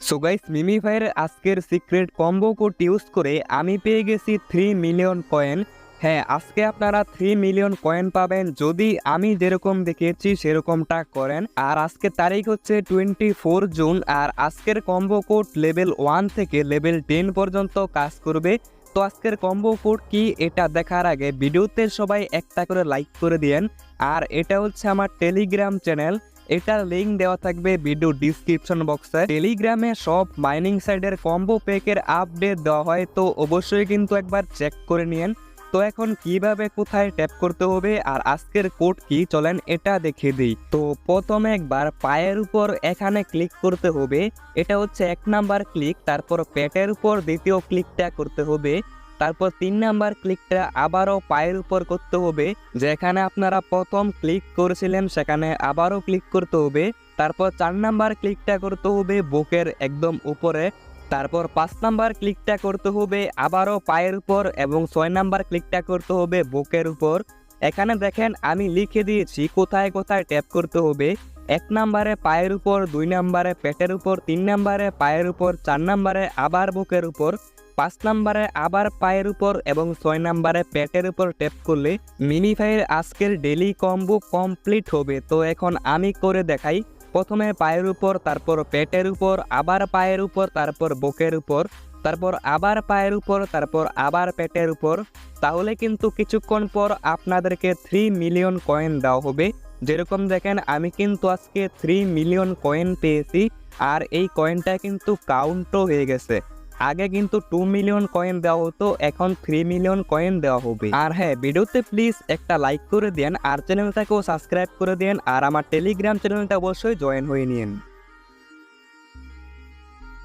So guys, মিমি ভাইয়ের আজকের secret combo code use করে আমি পেয়ে গেছি 3 মিলিয়ন কয়েন। হ্যাঁ, আজকে আপনারা 3 মিলিয়ন কয়েন পাবেন যদি আমি যেরকম দেখিয়েছি সেরকমটা করেন। আর আজকে তারিখ হচ্ছে 24 জুন। আর আজকের কম্বো কোড লেভেল 1 থেকে লেভেল 10 পর্যন্ত কাজ করবে। তো আজকের কম্বো কোড কি এটা দেখার আগে ভিডিওতে সবাই একটা করে লাইক করে দিয়েন। আর এটা হচ্ছে আমার টেলিগ্রাম চ্যানেল, এটার লিঙ্ক দেওয়া থাকবে ভিডিও ডিসক্রিপশন বক্সে। টেলিগ্রামে সব মাইনিং সাইডের কম্বো প্যাকের আপডেট দেওয়া হয়, তো অবশ্যই কিন্তু একবার চেক করে নিন। তো এখন কিভাবে কোথায় ট্যাপ করতে হবে আর আজকের কোড কি চলেন এটা দেখিয়ে দিই। তো প্রথমে একবার পায়ের উপর এখানে ক্লিক করতে হবে, এটা হচ্ছে 1 নাম্বার ক্লিক। তারপর পেটের উপর দ্বিতীয় ক্লিকটা করতে হবে। তারপর 3 নাম্বার ক্লিকটা আবারও পায়ের উপর করতে হবে, যেখানে আপনারা প্রথম ক্লিক করেছিলেন সেখানে আবারও ক্লিক করতে হবে। তারপর 4 নাম্বার ক্লিকটা করতে হবে বুকের একদম উপরে। তারপর 5 নাম্বার ক্লিকটা করতে হবে আবারও পায়ের উপর এবং 6 নাম্বার ক্লিকটা করতে হবে বুকের উপর। এখানে দেখেন আমি লিখে দিয়েছি কোথায় কোথায় ট্যাপ করতে হবে। 1 নাম্বারে পায়ের উপর, 2 নাম্বারে পেটের উপর, 3 নাম্বারে পায়ের উপর, 4 নাম্বারে আবার বুকের উপর, 5 নাম্বারে আবার পায়ের উপর এবং 6 নাম্বারে পেটের উপর ট্যাপ করলে মিমি ভাইয়ের আজকের ডেলি কম্বো কমপ্লিট হবে। তো এখন আমি করে দেখাই। প্রথমে পায়ের উপর, তারপর পেটের উপর, আবার পায়ের উপর, তারপর বুকের উপর, তারপর আবার পায়ের উপর, তারপর আবার পেটের উপর। তাহলে কিন্তু কিছুক্ষণ পর আপনাদেরকে 3 মিলিয়ন কয়েন দেওয়া হবে। যেরকম দেখেন আমি কিন্তু আজকে 3 মিলিয়ন কয়েন পেয়েছি। আর এই কয়েনটা কিন্তু কাউন্টও হয়ে গেছে। আগে কিন্তু 2 মিলিয়ন কয়েন দেওয়া হতো, এখন 3 মিলিয়ন কয়েন দেওয়া হবে। আর হ্যাঁ, ভিডিওতে প্লিজ একটা লাইক করে দেন আর চ্যানেলটাকেও সাবস্ক্রাইব করে দেন। আর আমার টেলিগ্রাম চ্যানেলটা অবশ্যই জয়েন হয়ে নিন।